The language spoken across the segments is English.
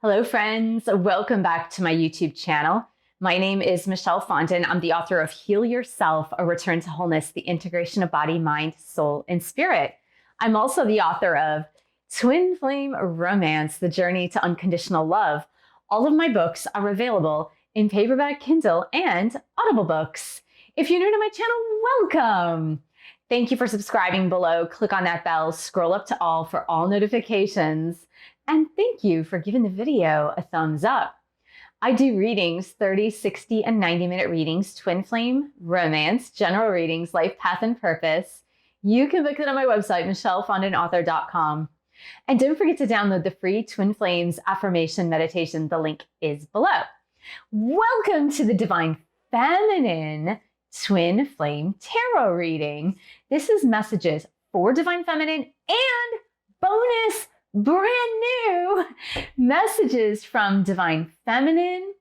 Hello, friends. Welcome back to my YouTube channel. My name is Michelle Fondin. I'm the author of Heal Yourself, A Return to Wholeness, the Integration of Body, Mind, Soul, and Spirit. I'm also the author of Twin Flame Romance, The Journey to Unconditional Love. All of my books are available in paperback, Kindle, and Audible books. If you're new to my channel, welcome. Thank you for subscribing below. Click on that bell, scroll up to all for all notifications. And thank you for giving the video a thumbs up. I do readings, 30, 60, and 90-minute readings, Twin Flame Romance, general readings, life, path, and purpose. You can book it on my website, michellefondinauthor.com. And don't forget to download the free Twin Flames affirmation meditation. The link is below. Welcome to the Divine Feminine Twin Flame Tarot reading. This is messages for Divine Feminine and bonus brand new messages from Divine Feminine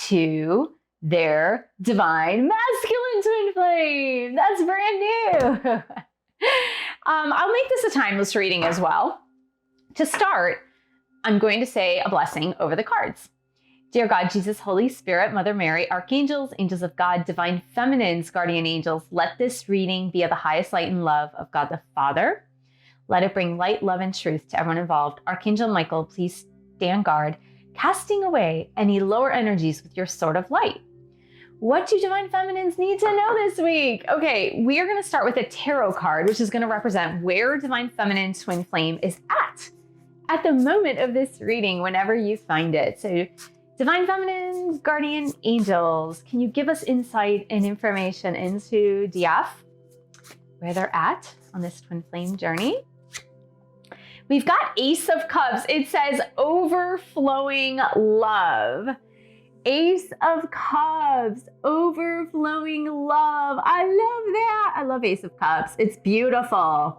to their Divine Masculine Twin Flame. That's brand new. I'll make this a timeless reading as well. To start, I'm going to say a blessing over the cards. Dear God, Jesus, Holy Spirit, Mother Mary, Archangels, Angels of God, Divine Feminines, Guardian Angels, let this reading be of the highest light and love of God the Father. Let it bring light, love, and truth to everyone involved. Archangel Michael, please stand guard, casting away any lower energies with your sword of light. What do Divine Feminines need to know this week? Okay, we are going to start with a tarot card, which is going to represent where Divine Feminine Twin Flame is at the moment of this reading, whenever you find it. So Divine Feminine, Guardian Angels, can you give us insight and information into DF, where they're at on this Twin Flame journey? We've got Ace of Cups. It says overflowing love. Ace of Cups, overflowing love. I love that. I love Ace of Cups. It's beautiful.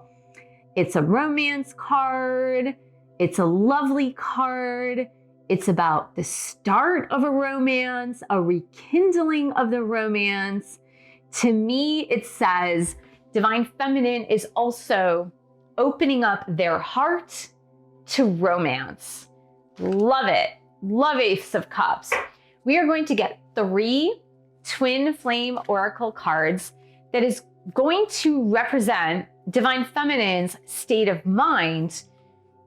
It's a romance card. It's a lovely card. It's about the start of a romance, a rekindling of the romance. To me, it says Divine Feminine is also opening up their heart to romance. Love it. Love Ace of Cups. We are going to get 3 Twin Flame Oracle cards that is going to represent Divine Feminine's state of mind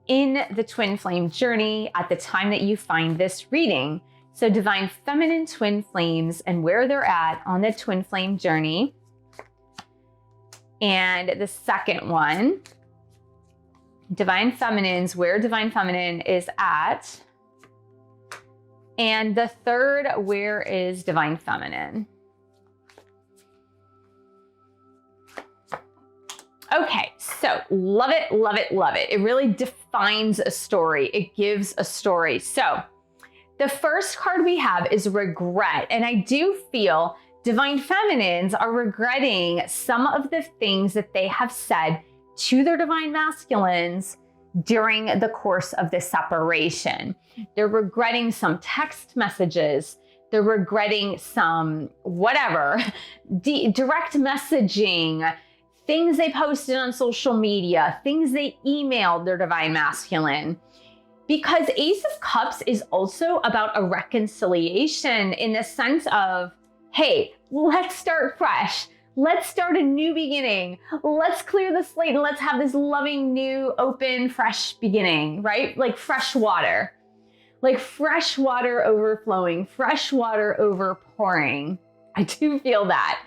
in the Twin Flame journey at the time that you find this reading. So Divine Feminine Twin Flames and where they're at on the Twin Flame journey. And the second one, Divine Feminines, where Divine Feminine is at. And the third, where is Divine Feminine? Okay, so love it, love it, love it. It really defines a story. It gives a story. So the first card we have is regret. And I do feel Divine Feminines are regretting some of the things that they have said to their Divine Masculines during the course of this separation. They're regretting some text messages. They're regretting some whatever, direct messaging, things they posted on social media, things they emailed their Divine Masculine. Because Ace of Cups is also about a reconciliation in the sense of, hey, let's start fresh. Let's start a new beginning. Let's clear the slate and let's have this loving, new, open, fresh beginning, right? Like fresh water overflowing, fresh water overpouring. I do feel that.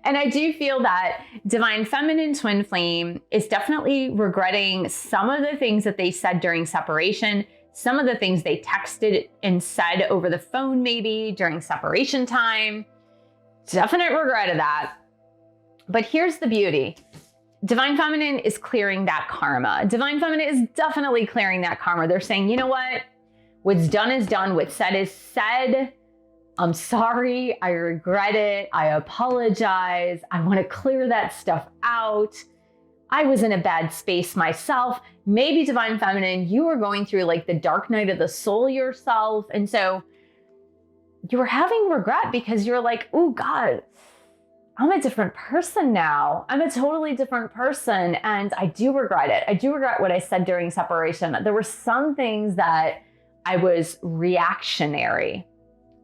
And I do feel that Divine Feminine Twin Flame is definitely regretting some of the things that they said during separation, some of the things they texted and said over the phone maybe during separation time. Definite regret of that. But here's the beauty. Divine Feminine is clearing that karma. Divine Feminine is definitely clearing that karma. They're saying, you know what? What's done is done. What's said is said. I'm sorry. I regret it. I apologize. I want to clear that stuff out. I was in a bad space myself. Maybe Divine Feminine, you were going through like the dark night of the soul yourself. And so you were having regret because you're like, oh God, I'm a different person now. I'm a totally different person. And I do regret it. I do regret what I said during separation. There were some things that I was reactionary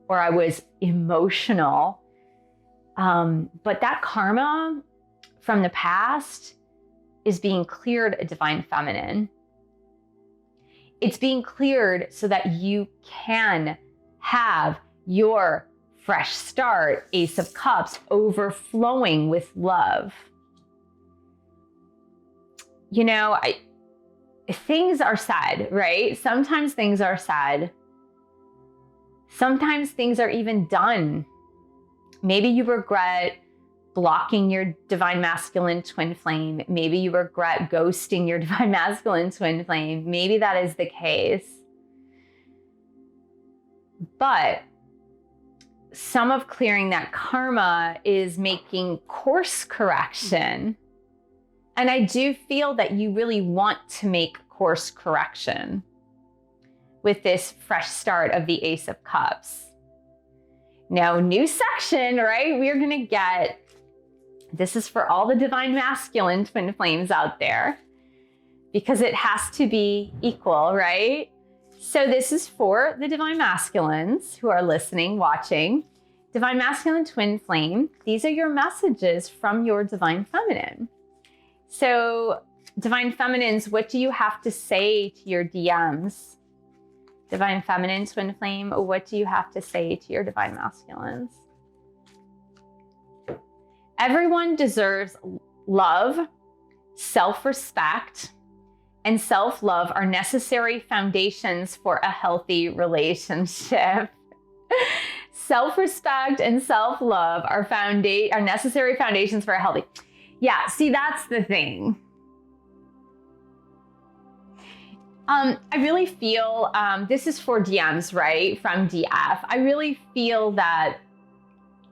or I was emotional. But that karma from the past is being cleared at Divine Feminine. It's being cleared so that you can have your fresh start, Ace of Cups, overflowing with love. You know, things are sad, right? Sometimes things are sad. Sometimes things are even done. Maybe you regret blocking your Divine Masculine twin flame. Maybe you regret ghosting your Divine Masculine twin flame. Maybe that is the case. But some of clearing that karma is making course correction. And I do feel that you really want to make course correction with this fresh start of the Ace of Cups. Now, new section, right? We're going to get, this is for all the Divine Masculine twin flames out there, because it has to be equal, right? So this is for the Divine Masculines who are listening, watching. Divine Masculine twin flame, these are your messages from your Divine Feminine. So Divine Feminines, what do you have to say to your DMs? Divine Feminine twin flame, what do you have to say to your Divine Masculines? Everyone deserves love, self-respect, and self-love are necessary foundations for a healthy relationship. Self-respect and self-love are necessary foundations for a healthy. Yeah, see, that's the thing. I really feel, this is for DMs, right? From DF. I really feel that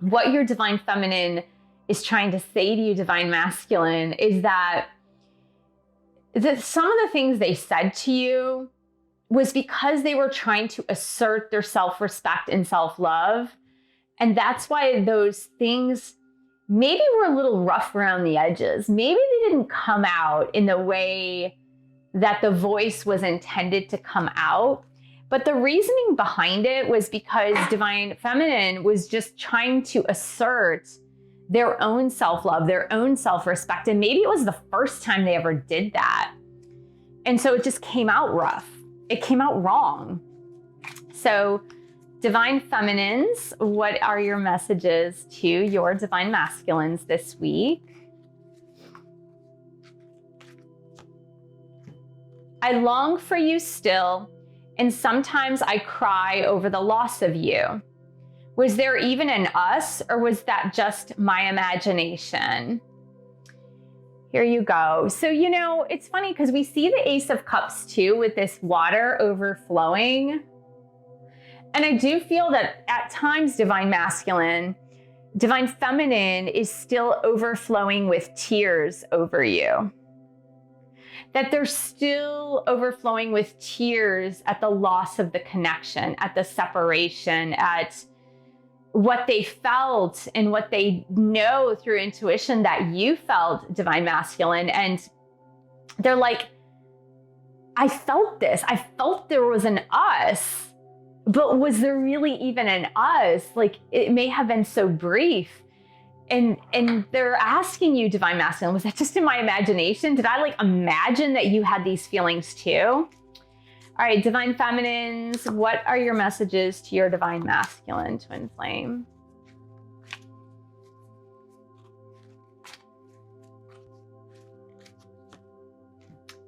what your Divine Feminine is trying to say to you, Divine Masculine, is that some of the things they said to you was because they were trying to assert their self-respect and self-love. And that's why those things maybe were a little rough around the edges. Maybe they didn't come out in the way that the voice was intended to come out. But the reasoning behind it was because Divine Feminine was just trying to assert their own self-love, their own self-respect. And maybe it was the first time they ever did that. And so it just came out rough. It came out wrong. So Divine Feminines, what are your messages to your Divine Masculines this week? I long for you still, and sometimes I cry over the loss of you. Was there even an us, or was that just my imagination? Here you go. So, you know, it's funny because we see the Ace of Cups too with this water overflowing. And I do feel that at times Divine Masculine, Divine Feminine is still overflowing with tears over you. That they're still overflowing with tears at the loss of the connection, at the separation, at what they felt and what they know through intuition that you felt, Divine Masculine. And they're like, I felt this. I felt there was an us, but was there really even an us? Like, it may have been so brief. And they're asking you, Divine Masculine, was that just in my imagination? Did I like imagine that you had these feelings too? All right, Divine Feminines, what are your messages to your Divine Masculine twin flame?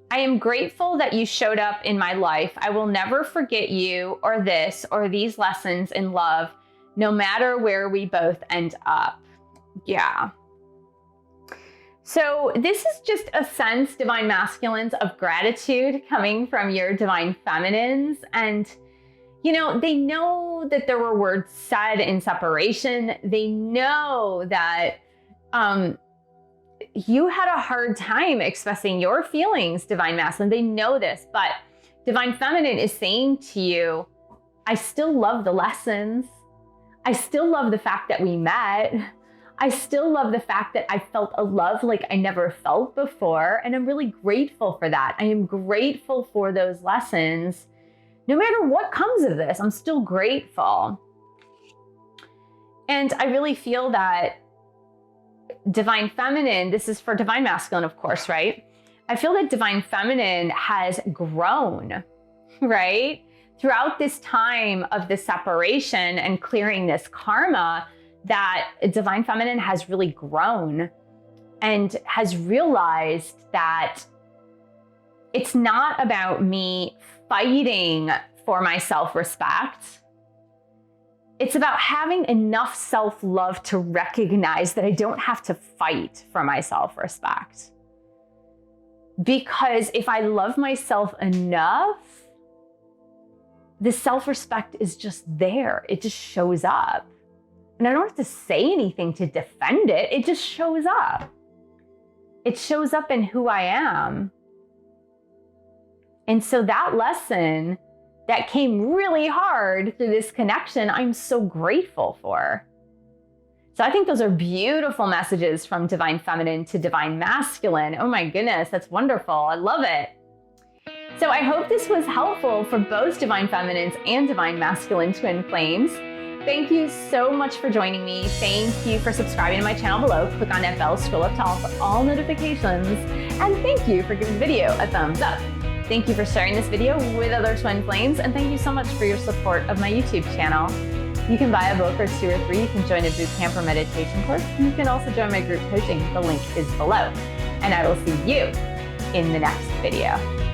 I am grateful that you showed up in my life. I will never forget you or this or these lessons in love, no matter where we both end up. Yeah. So this is just a sense, Divine Masculines, of gratitude coming from your Divine Feminines. And, you know, they know that there were words said in separation. They know that you had a hard time expressing your feelings, Divine Masculine. They know this, but Divine Feminine is saying to you, I still love the lessons. I still love the fact that we met. I still love the fact that I felt a love like I never felt before. And I'm really grateful for that. I am grateful for those lessons no matter what comes of this, I'm still grateful. And I really feel that divine feminine, this is for divine masculine, of course, right? I feel that divine feminine has grown, right? Throughout this time of the separation and clearing this karma, that divine feminine has really grown and has realized that it's not about me fighting for my self-respect. It's about having enough self-love to recognize that I don't have to fight for my self-respect. Because if I love myself enough, the self-respect is just there. It just shows up. And I don't have to say anything to defend it. It just shows up. It shows up in who I am. And so that lesson that came really hard through this connection, I'm so grateful for. So I think those are beautiful messages from divine feminine to divine masculine. Oh my goodness, that's wonderful. I love it. So I hope this was helpful for both divine feminines and divine masculine twin flames. Thank you so much for joining me. Thank you for subscribing to my channel below. Click on that bell, scroll up top for all notifications. And thank you for giving the video a thumbs up. Thank you for sharing this video with other twin flames. And thank you so much for your support of my YouTube channel. You can buy a book or 2 or 3. You can join a boot camp or meditation course. You can also join my group coaching. The link is below. And I will see you in the next video.